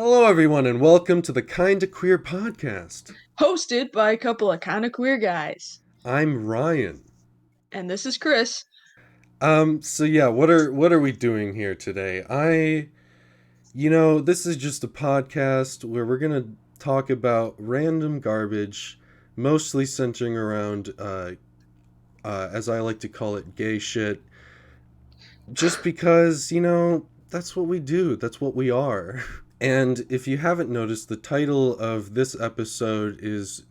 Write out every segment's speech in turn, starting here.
Hello, everyone, and welcome to the Kinda Queer podcast. Hosted by a couple of kind of queer guys. I'm Ryan. And this is Kris. What are we doing here today? This is just a podcast where we're gonna talk about random garbage, mostly centering around, as I like to call it, gay shit. Just because that's what we do. That's what we are. And if you haven't noticed, the title of this episode is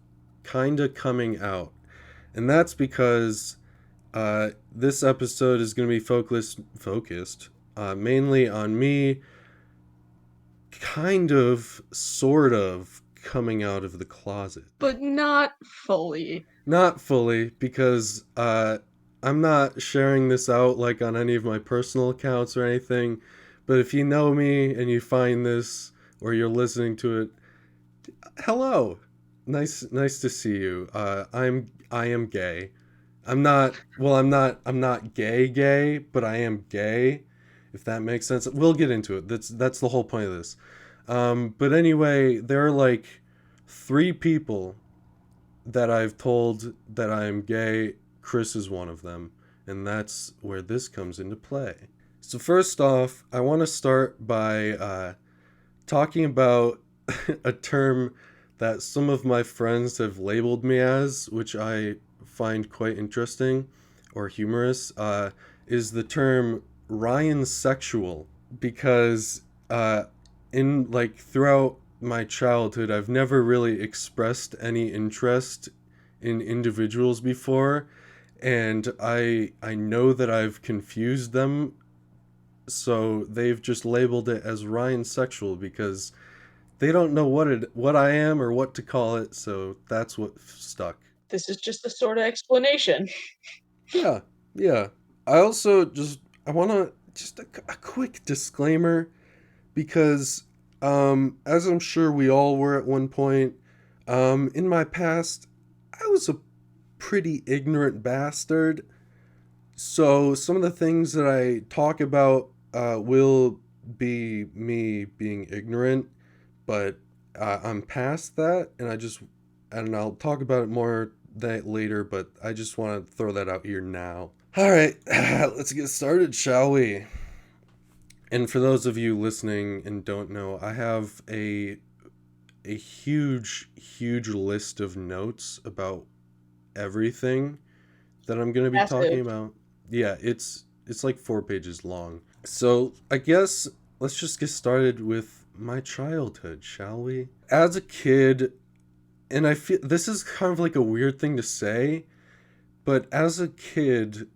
Kinda Coming Out. And that's because this episode is going to be focused mainly on me sort of coming out of the closet. But not fully. Not fully, because I'm not sharing this out like on any of my personal accounts or anything. But if you know me and you find this or you're listening to it, hello. Nice to see you. I am gay. I'm not gay, but I am gay, if that makes sense. We'll get into it. That's the whole point of this. But anyway, there are like 3 people that I've told that I am gay. Kris is one of them, and that's where this comes into play. So first off, I want to start by talking about a term that some of my friends have labeled me as, which I find quite interesting or humorous, is the term Ryan sexual. Because in like throughout my childhood, I've never really expressed any interest in individuals before, and I know that I've confused them, so they've just labeled it as Ryan sexual because they don't know what I am or what to call it, so that's what stuck. This is just a sort of explanation. Yeah, yeah. I also I want to just a quick disclaimer because as I'm sure we all were at one point, in my past I was a pretty ignorant bastard. So some of the things that I talk about will be me being ignorant, but I'm past that, and I'll talk about it more that later. But I just want to throw that out here now. All right, let's get started, shall we? And for those of you listening and don't know, I have a huge list of notes about everything that I'm going to be talking Massive. about. Yeah, it's like 4 pages long. So I guess let's just get started with my childhood, shall we? As a kid, and I feel this is kind of like a weird thing to say, but as a kid,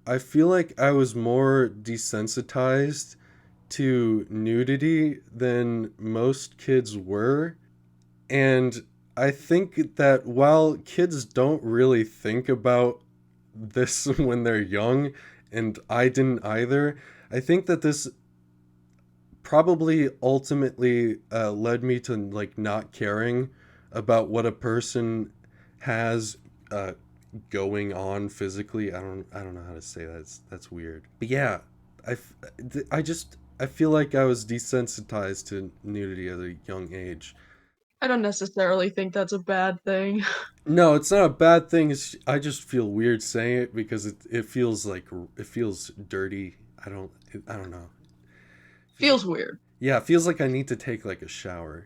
I feel like I was more desensitized to nudity than most kids were. And I think that while kids don't really think about this when they're young, and I didn't either, I think that this probably ultimately led me to like not caring about what a person has going on physically. I don't know how to say that. That's weird. But yeah, I I just I feel like I was desensitized to nudity at a young age. I don't necessarily think that's a bad thing. No, it's not a bad thing. I just feel weird saying it because it feels like it feels dirty. I don't know. Feels weird. Yeah, it feels like I need to take like a shower.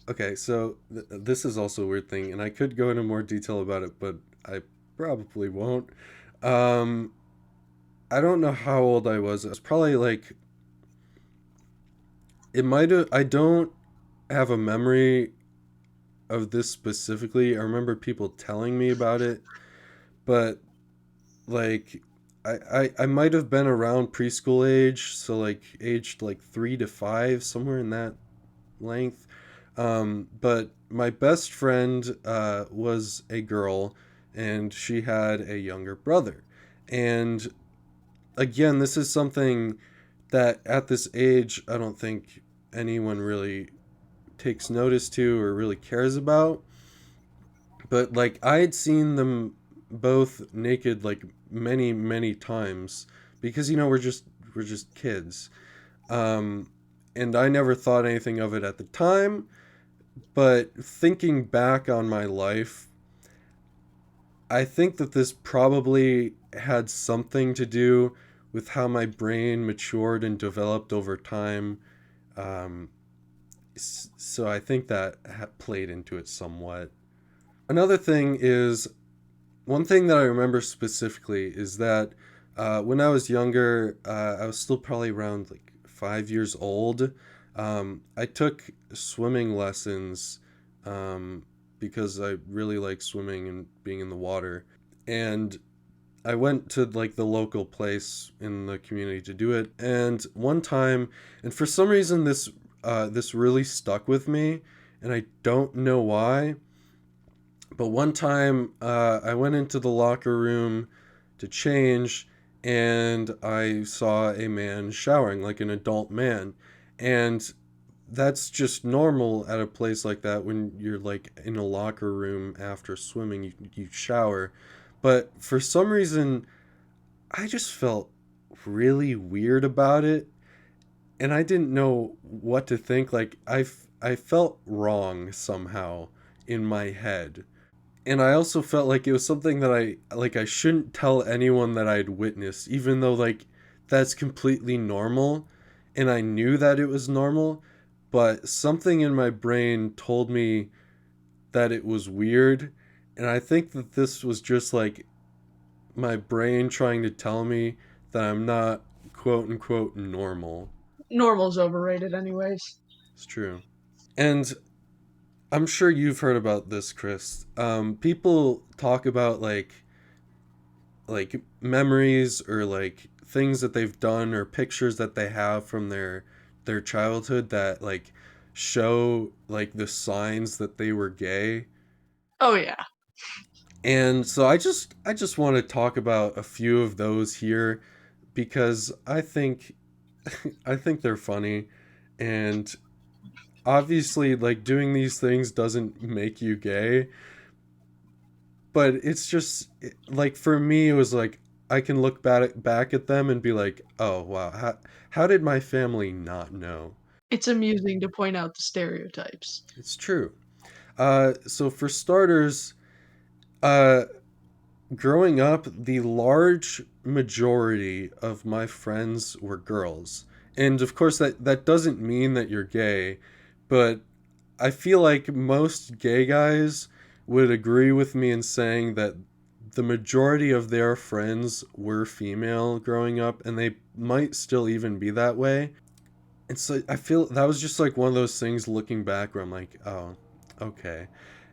Okay, so this is also a weird thing, and I could go into more detail about it, but I probably won't. Um, I don't know how old I was. I was probably like it might have. I don't have a memory of this specifically. I remember people telling me about it, but like I might have been around preschool age, so like aged like 3 to 5, somewhere in that length. But my best friend was a girl, and she had a younger brother. And again, this is something that at this age, I don't think anyone really takes notice to or really cares about. But like I had seen them both naked like many times because we're just kids. Um and I never thought anything of it at the time, but thinking back on my life, I think that this probably had something to do with how my brain matured and developed over time. Um, so I think that played into it somewhat. Another thing is, one thing that I remember specifically is that when I was younger, I was still probably around like 5 years old. I took swimming lessons um, because I really like swimming and being in the water. And I went to like the local place in the community to do it. And one time, and for some reason, this really stuck with me, and I don't know why. But one time, I went into the locker room to change, and I saw a man showering, like an adult man. And that's just normal at a place like that when you're like in a locker room after swimming, you shower. But for some reason, I just felt really weird about it, and I didn't know what to think. Like, I felt wrong somehow in my head. And I also felt like it was something that I shouldn't tell anyone that I'd witnessed, even though like that's completely normal, and I knew that it was normal, but something in my brain told me that it was weird, and I think that this was just like my brain trying to tell me that I'm not quote unquote normal. Normal's overrated, anyways. It's true. And I'm sure you've heard about this, Kris. People talk about like memories or like things that they've done or pictures that they have from their childhood that like show like the signs that they were gay. Oh yeah. And so I just want to talk about a few of those here because I think they're funny, and obviously like doing these things doesn't make you gay, but it's just like for me it was like I can look back at them and be like, "Oh, wow. How did my family not know?" It's amusing to point out the stereotypes. It's true. So for starters, uh growing up, the large majority of my friends were girls. And of course that doesn't mean that you're gay, but I feel like most gay guys would agree with me in saying that the majority of their friends were female growing up, and they might still even be that way. And so I feel that was just like one of those things looking back where I'm like, oh, okay.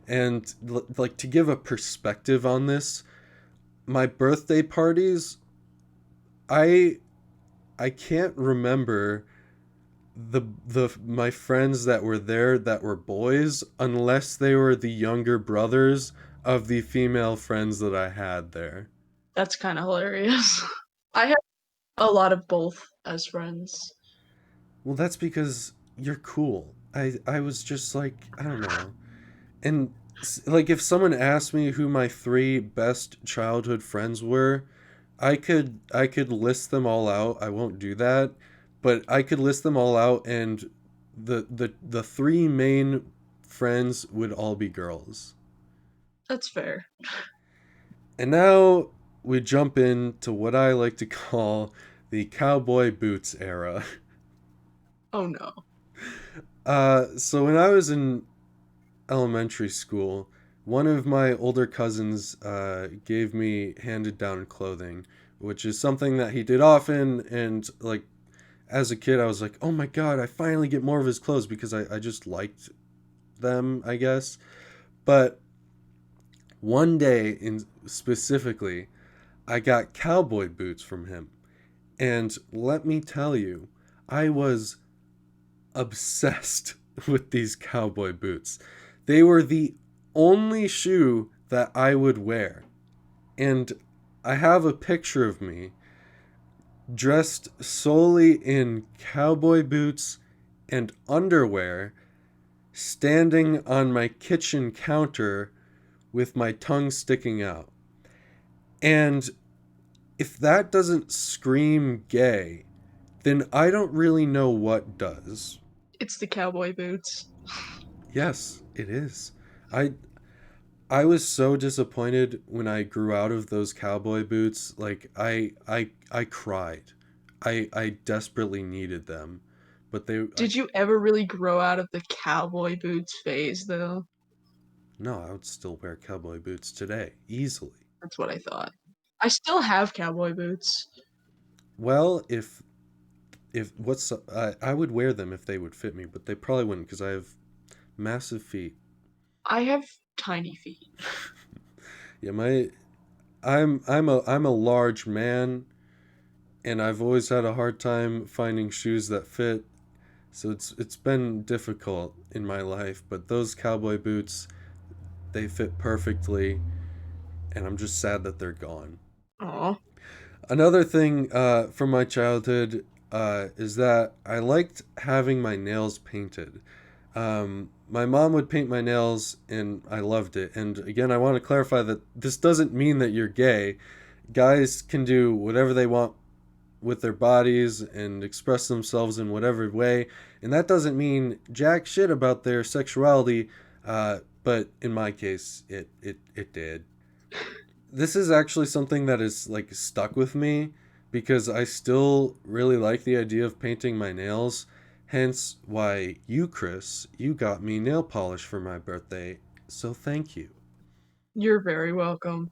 And like to give a perspective on this, my birthday parties, I I can't remember the my friends that were there that were boys unless they were the younger brothers of the female friends that I had there. That's kind of hilarious. I have a lot of both as friends. Well, that's because you're cool. I was just like, I don't know. And like if someone asked me who my three best childhood friends were, I could list them all out. I won't do that, but I could list them all out, and the three main friends would all be girls. That's fair. And now we jump into what I like to call the cowboy boots era. Oh no. So when I was in elementary school, one of my older cousins gave me handed down clothing, which is something that he did often. And like as a kid, I was like, oh my God, I finally get more of his clothes because I just liked them, I guess. But one day in specifically, I got cowboy boots from him. And let me tell you, I was obsessed with these cowboy boots. They were the only shoe that I would wear. And I have a picture of me dressed solely in cowboy boots and underwear, standing on my kitchen counter with my tongue sticking out. And if that doesn't scream gay, then I don't really know what does. It's the cowboy boots. Yes, it is. I I was so disappointed when I grew out of those cowboy boots. Like I cried. I desperately needed them. But Did you ever really grow out of the cowboy boots phase, though? no, I would still wear cowboy boots today, easily. That's what I thought. I still have cowboy boots. Well, if what's I would wear them if they would fit me, but they probably wouldn't because I have massive feet. I have tiny feet. Yeah, my I'm a large man, and I've always had a hard time finding shoes that fit. So it's been difficult in my life, but those cowboy boots, they fit perfectly, and I'm just sad that they're gone. Aw. Another thing from my childhood is that I liked having my nails painted. My mom would paint my nails, and I loved it. And again, I want to clarify that this doesn't mean that you're gay. Guys can do whatever they want with their bodies and express themselves in whatever way, and that doesn't mean jack shit about their sexuality. But in my case, it did. This is actually something that is like stuck with me because I still really like the idea of painting my nails. Hence why you, Kris, you got me nail polish for my birthday. So thank you. You're very welcome.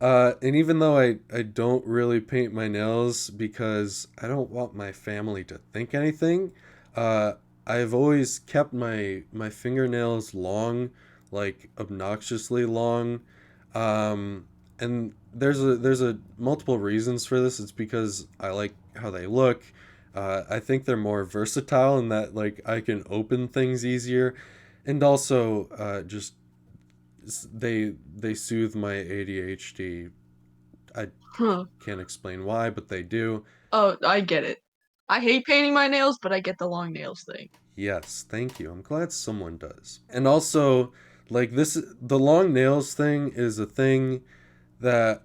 And even though I don't really paint my nails because I don't want my family to think anything, uh, I've always kept my fingernails long, like obnoxiously long. And there's a multiple reasons for this. It's because I like how they look. I think they're more versatile in that like I can open things easier, and also just they soothe my ADHD. I Huh. can't explain why, but they do. Oh, I get it. I hate painting my nails, but I get the long nails thing. Yes, thank you. I'm glad someone does. And also, like this, the long nails thing is a thing that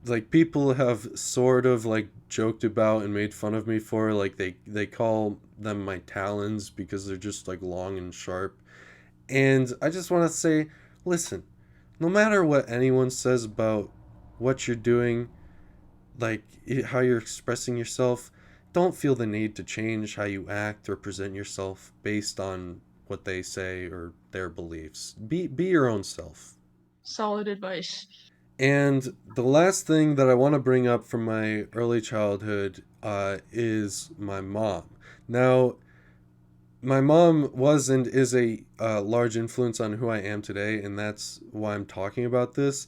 like people have sort of like joked about and made fun of me for. Like they call them my talons because they're just like long and sharp. And I just want to say, listen, no matter what anyone says about what you're doing, like how you're expressing yourself, don't feel the need to change how you act or present yourself based on what they say or their beliefs. Be your own self. Solid advice. And the last thing that I want to bring up from my early childhood is my mom. Now, my mom was and is a large influence on who I am today, and that's why I'm talking about this.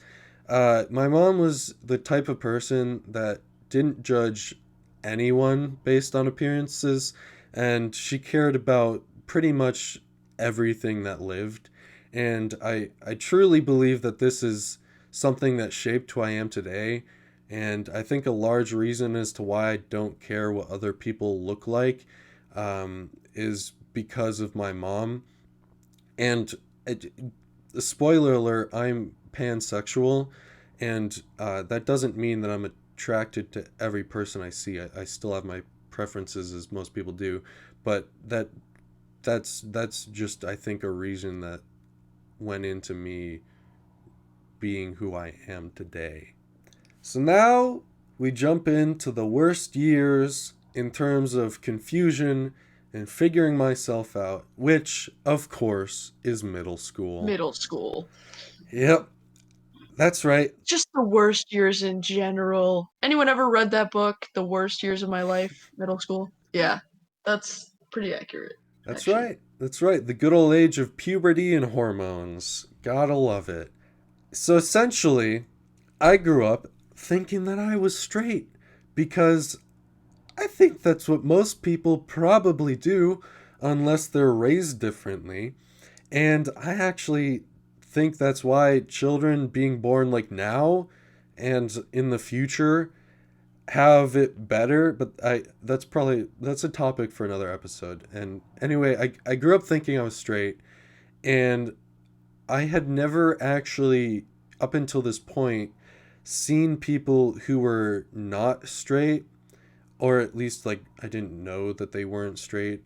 My mom was the type of person that didn't judge anyone based on appearances, and she cared about pretty much everything that lived. And I truly believe that this is something that shaped who I am today. And I think a large reason as to why I don't care what other people look like is because of my mom. And it, spoiler alert, I'm pansexual, and that doesn't mean that I'm attracted to every person I see. I still have my preferences, as most people do, but that's just I think a reason that went into me being who I am today. So now we jump into the worst years in terms of confusion and figuring myself out, which, of course, is middle school. Middle school. Yep, that's right. Just the worst years in general. Anyone ever read that book, The Worst Years of My Life, Middle School? Yeah, that's pretty accurate, That's actually. right. That's right. The good old age of puberty and hormones. Gotta love it. So essentially, I grew up thinking that I was straight because I think that's what most people probably do unless they're raised differently. And I actually think that's why children being born like now and in the future have it better, but I that's a topic for another episode. And anyway, I grew up thinking I was straight, and I had never actually up until this point seen people who were not straight or at least like I didn't know that they weren't straight.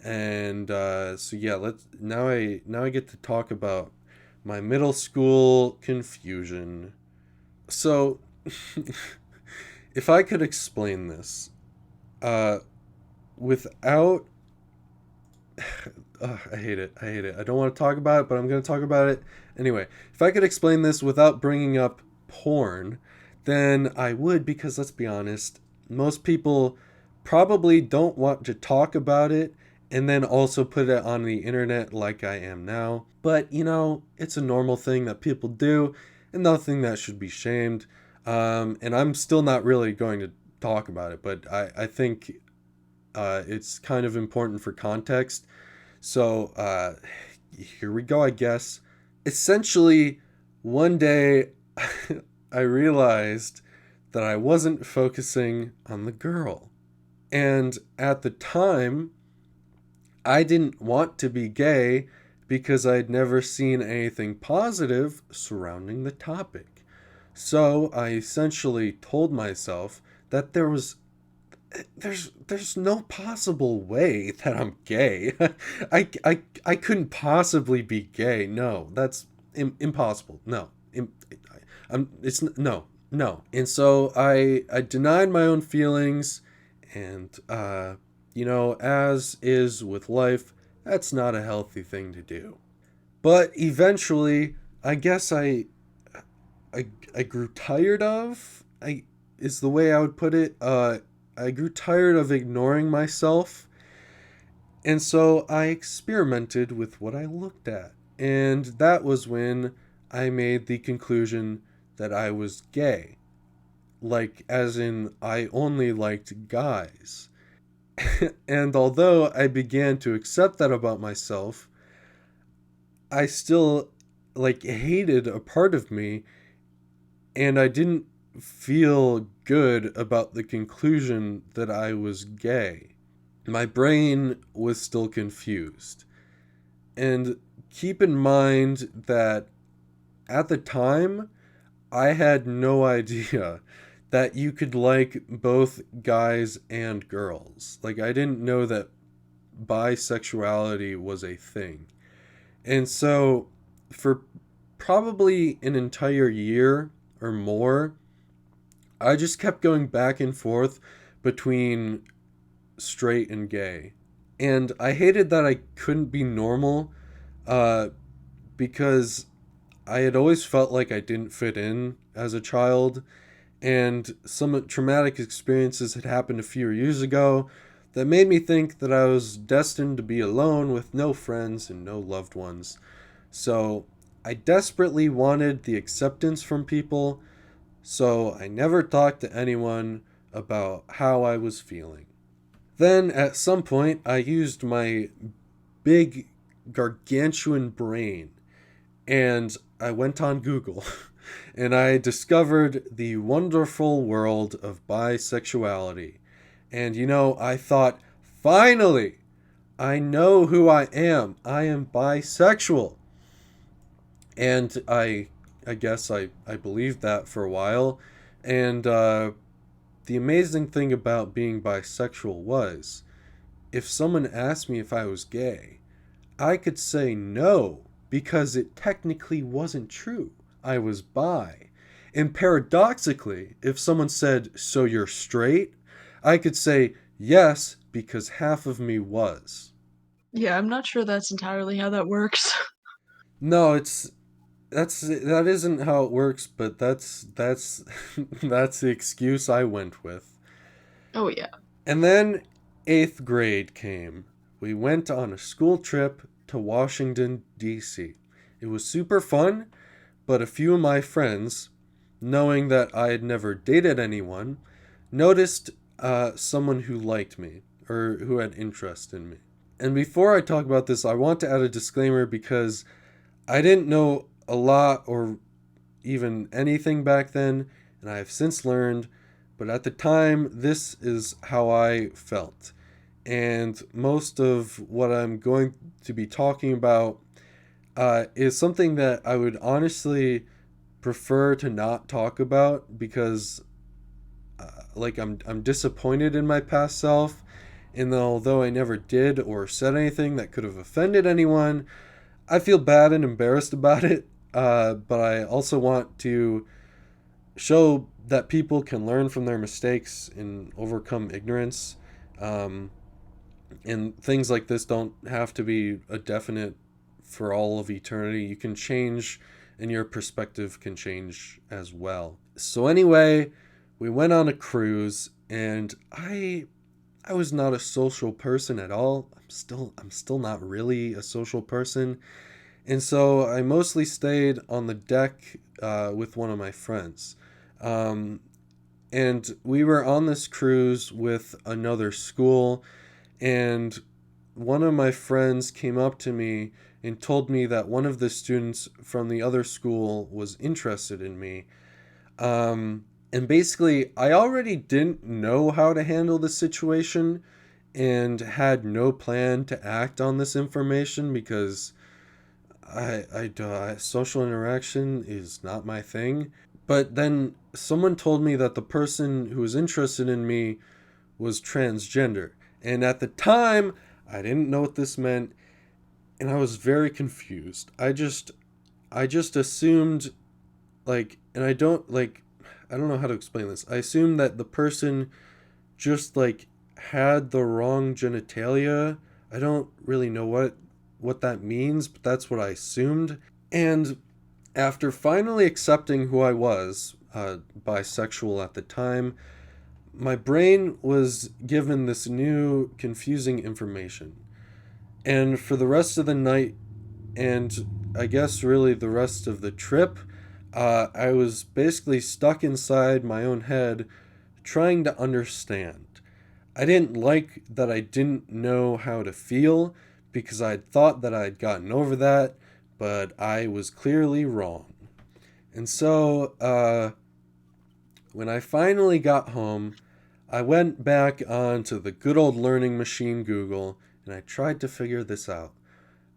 And so yeah, let's now I get to talk about my middle school confusion. So if I could explain this uh, without I hate it. I hate it. I don't want to talk about it, but I'm going to talk about it anyway. If I could explain this without bringing up porn, then I would, because let's be honest, most people probably don't want to talk about it and then also put it on the internet like I am now. But, it's a normal thing that people do and nothing that should be shamed. And I'm still not really going to talk about it, but I think it's kind of important for context. So here we go, I guess. Essentially, one day I realized that I wasn't focusing on the girl. And at the time, I didn't want to be gay because I'd never seen anything positive surrounding the topic. So I essentially told myself that there's no possible way that I'm gay. I couldn't possibly be gay. No, that's impossible. No, it's no, no. And so I denied my own feelings, and as is with life, that's not a healthy thing to do. But eventually, I guess I grew tired of, I is the way I would put it. I grew tired of ignoring myself, and so I experimented with what I looked at. And that was when I made the conclusion that I was gay. Like, as in, I only liked guys. And although I began to accept that about myself, I still, like, hated a part of me, and I didn't feel good about the conclusion that I was gay. My brain was still confused. And keep in mind that at the time, I had no idea that you could like both guys and girls. Like, I didn't know that bisexuality was a thing. And so, for probably an entire year or more, I just kept going back and forth between straight and gay. And I hated that I couldn't be normal uh, because I had always felt like I didn't fit in as a child. And some traumatic experiences had happened a few years ago that made me think that I was destined to be alone with no friends and no loved ones. So I desperately wanted the acceptance from people, so I never talked to anyone about how I was feeling. Then, at some point, I used my big, gargantuan brain and I went on Google and I discovered the wonderful world of bisexuality. And I thought, finally, I know who I am. I am bisexual. And I guess I believed that for a while. And the amazing thing about being bisexual was if someone asked me if I was gay, I could say no because it technically wasn't true. I was bi. And paradoxically, if someone said, "So you're straight?" I could say yes because half of me was. Yeah, I'm not sure that's entirely how that works. No, that isn't how it works, but that's that's the excuse I went with. Oh yeah. And then 8th grade came. We went on a school trip to Washington, D.C. It was super fun, but a few of my friends, knowing that I had never dated anyone, noticed someone who liked me or who had interest in me. And before I talk about this, I want to add a disclaimer because I didn't know a lot or even anything back then, and I have since learned, but at the time, this is how I felt. And most of what I'm going to be talking about is something that I would honestly prefer to not talk about because like I'm disappointed in my past self, and although I never did or said anything that could have offended anyone, I feel bad and embarrassed about it. But I also want to show that people can learn from their mistakes and overcome ignorance. Um, and things like this don't have to be a definite for all of eternity. You can change, and your perspective can change as well. So anyway, we went on a cruise, and I was not a social person at all. I'm still not really a social person, and so I mostly stayed on the deck with one of my friends. Um, and we were on this cruise with another school, and one of my friends came up to me and told me that one of the students from the other school was interested in me. And basically, I already didn't know how to handle the situation and had no plan to act on this information because social interaction is not my thing. But then someone told me that the person who was interested in me was transgender. And at the time, I didn't know what this meant, and I was very confused. I just assumed, like, and I don't know how to explain this. I assumed that the person just like had the wrong genitalia. I don't really know what that means, but that's what I assumed. And after finally accepting who I was, bisexual at the time, my brain was given this new confusing information. And for the rest of the night, and I guess really the rest of the trip, I was basically stuck inside my own head trying to understand. I didn't like that I didn't know how to feel because I'd thought that I'd gotten over that, but I was clearly wrong. And so, when I finally got home, I went back onto the good old learning machine Google and I tried to figure this out.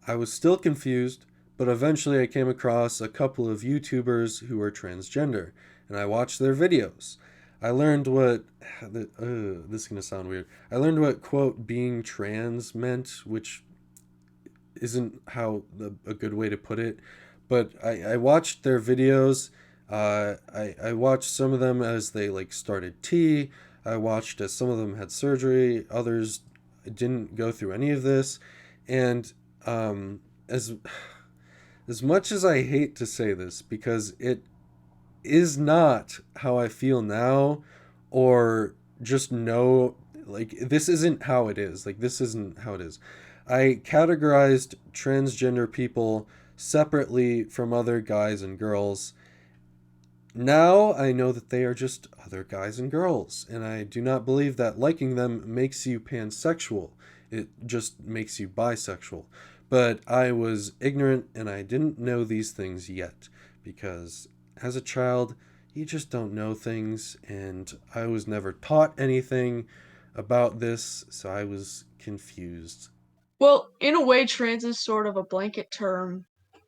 I was still confused, but eventually I came across a couple of YouTubers who were transgender and I watched their videos. I learned what this is going to sound weird. I learned what quote being trans meant, which isn't a good way to put it, but I watched their videos. I watched some of them as they like started tea. I watched as some of them had surgery. Others didn't go through any of this, and um, as as much as I hate to say this, because it is not how I feel now, or just know, like, this isn't how it is. Like, this isn't how it is. I categorized transgender people separately from other guys and girls. Now I know that they are just other guys and girls, and I do not believe that liking them makes you pansexual. It just makes you bisexual. But I was ignorant and I didn't know these things yet because as a child, you just don't know things, and I was never taught anything about this, so I was confused. Well, in a way, trans is sort of a blanket term,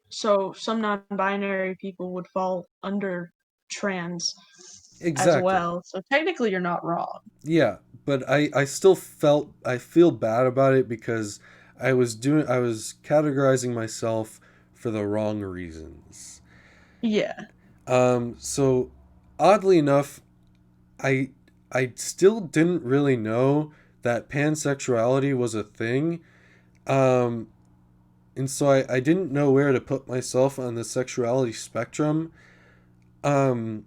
so some non-binary people would fall under trans as Exactly. well. So technically, you're not wrong. Yeah, but I still I feel bad about it because I was categorizing myself for the wrong reasons. Yeah. So oddly enough, I I still didn't really know that pansexuality was a thing. Um, and so I didn't know where to put myself on the sexuality spectrum. Um,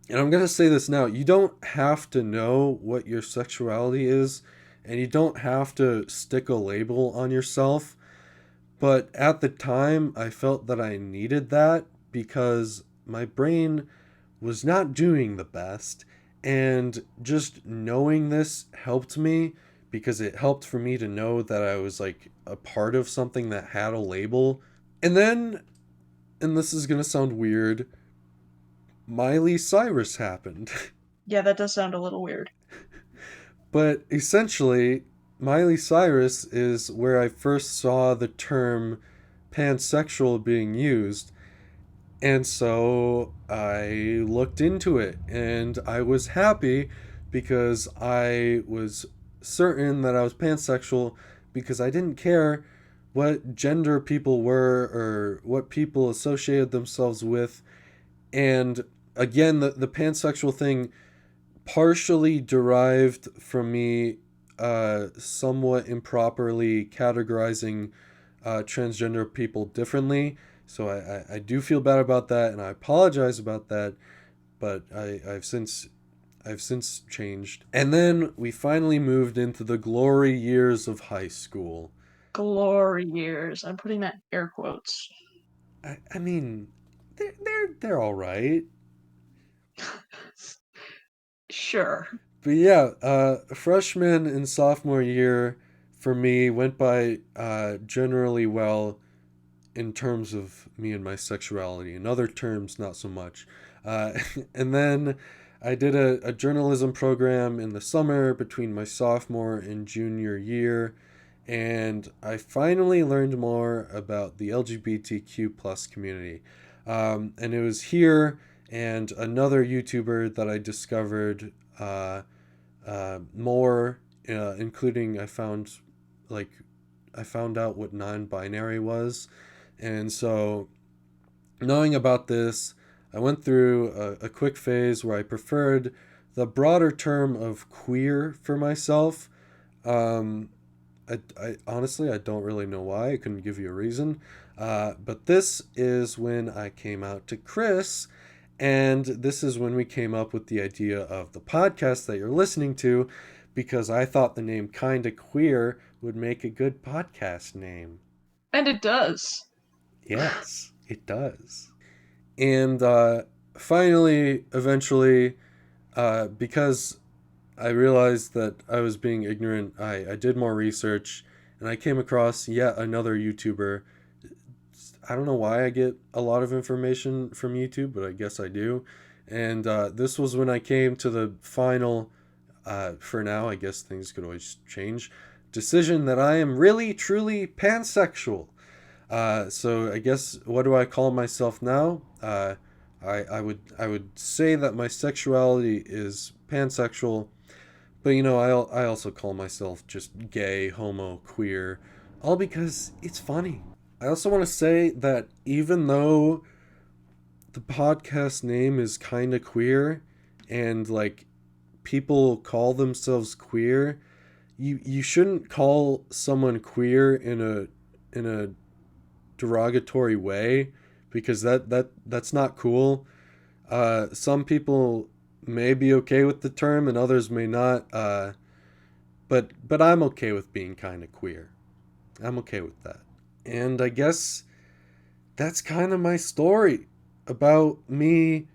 and I'm gonna say this now: you don't have to know what your sexuality is, and you don't have to stick a label on yourself. But at the time, I felt that I needed that because my brain was not doing the best. And just knowing this helped me because it helped for me to know that I was like a part of something that had a label. And then, and this is going to sound weird, Miley Cyrus happened. Yeah, that does sound a little weird. But essentially, Miley Cyrus is where I first saw the term pansexual being used. And so I looked into it and I was happy because I was certain that I was pansexual because I didn't care what gender people were or what people associated themselves with. And again, the pansexual thing partially derived from me somewhat improperly categorizing transgender people differently. So I do feel bad about that, and I apologize about that. But I've since changed. And then we finally moved into the glory years of high school. Glory years. I'm putting that in air quotes. I mean, they're all right. Sure. But yeah, freshman and sophomore year for me went by generally well in terms of me and my sexuality. In other terms, not so much. Uh, and then I did a journalism program in the summer between my sophomore and junior year, and I finally learned more about the LGBTQ plus community. And it was here and another YouTuber that I discovered more, including like I found out what non-binary was, and so knowing about this, I went through a quick phase where I preferred the broader term of queer for myself. Um, I honestly I don't really know why. I couldn't give you a reason. But this is when I came out to Kris, and this is when we came up with the idea of the podcast that you're listening to, because I thought the name Kinda Queer would make a good podcast name. And it does. Yes, it does. And finally, eventually, because I realized that I was being ignorant, I did more research and I came across yet another YouTuber. I don't know why I get a lot of information from YouTube, but I guess I do. And this was when I came to the final, for now, I guess things could always change, decision that I am really, truly pansexual. So I guess what do I call myself now? I would say that my sexuality is pansexual, but you know I also call myself just gay, homo, queer, all because it's funny. I also want to say that even though the podcast name is kind of queer, and like people call themselves queer, you shouldn't call someone queer in a derogatory way because that's not cool. Some people may be okay with the term and others may not. But I'm okay with being kind of queer. I'm okay with that. And I guess that's kind of my story about me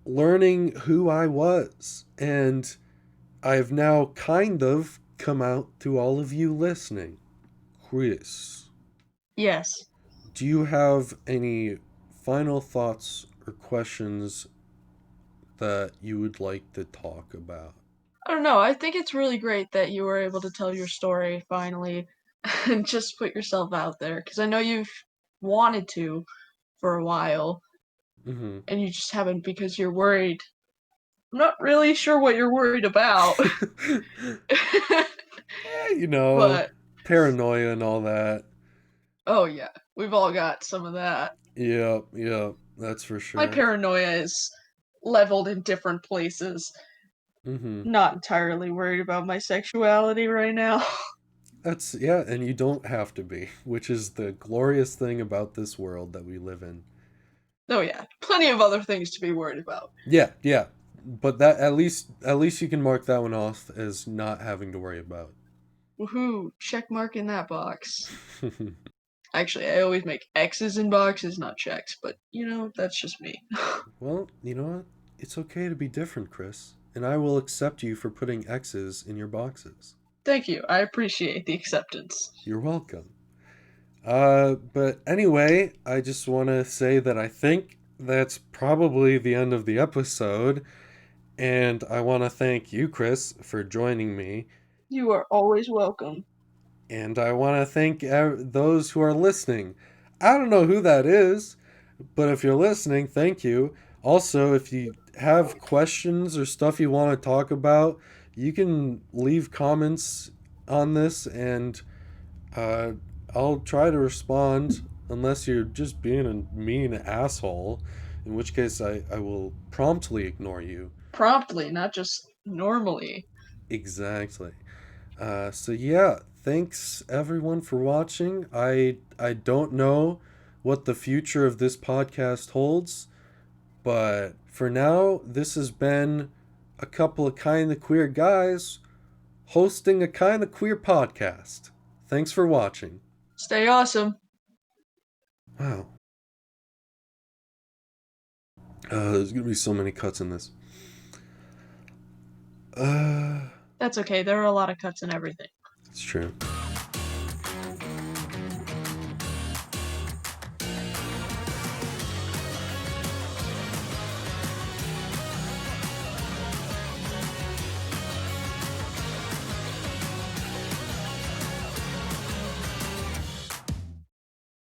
learning who I was. And I've now kind of come out to all of you listening. Kris, Yes. do you have any final thoughts or questions that you would like to talk about? I don't know. I think it's really great that you were able to tell your story finally and just put yourself out there because I know you've wanted to for a while Mm-hmm. and you just haven't because you're worried. I'm not really sure what you're worried about. You know, But paranoia and all that. oh yeah, we've all got some of that. Yep, yep, that's for My sure. paranoia is leveled in different places. Mm-hmm. Not entirely worried about my sexuality right now. That's, yeah, and you don't have to be, which is the glorious thing about this world that we live in. Oh yeah, plenty of other things to be worried about. Yeah, yeah, but that at least you can mark that one off as not having to worry about. Woohoo, check mark in that box. Actually, I always make X's in boxes, not checks, but you know, that's just me. Well, you know what? It's okay to be different, Kris, and I will accept you for putting X's in your boxes. Thank you, I appreciate the acceptance. You're welcome. But anyway, I just want to say that I think that's probably the end of the episode, and I want to thank you, Kris, for joining me, You are always welcome. and I want to thank those who are listening. I don't know who that is. But if you're listening, thank you. Also, if you have questions or stuff you want to talk about, you can leave comments on this, and uh, I'll try to respond unless you're just being a mean asshole, in which case I will promptly ignore you. Promptly, not just normally. Exactly. So yeah, thanks everyone for watching. I don't know what the future of this podcast holds, but for now, this has been a couple of kind of queer guys hosting a kind of queer podcast. Thanks for watching. Stay awesome. Wow. There's gonna be so many cuts in this. That's okay, there are a lot of cuts in everything. It's true.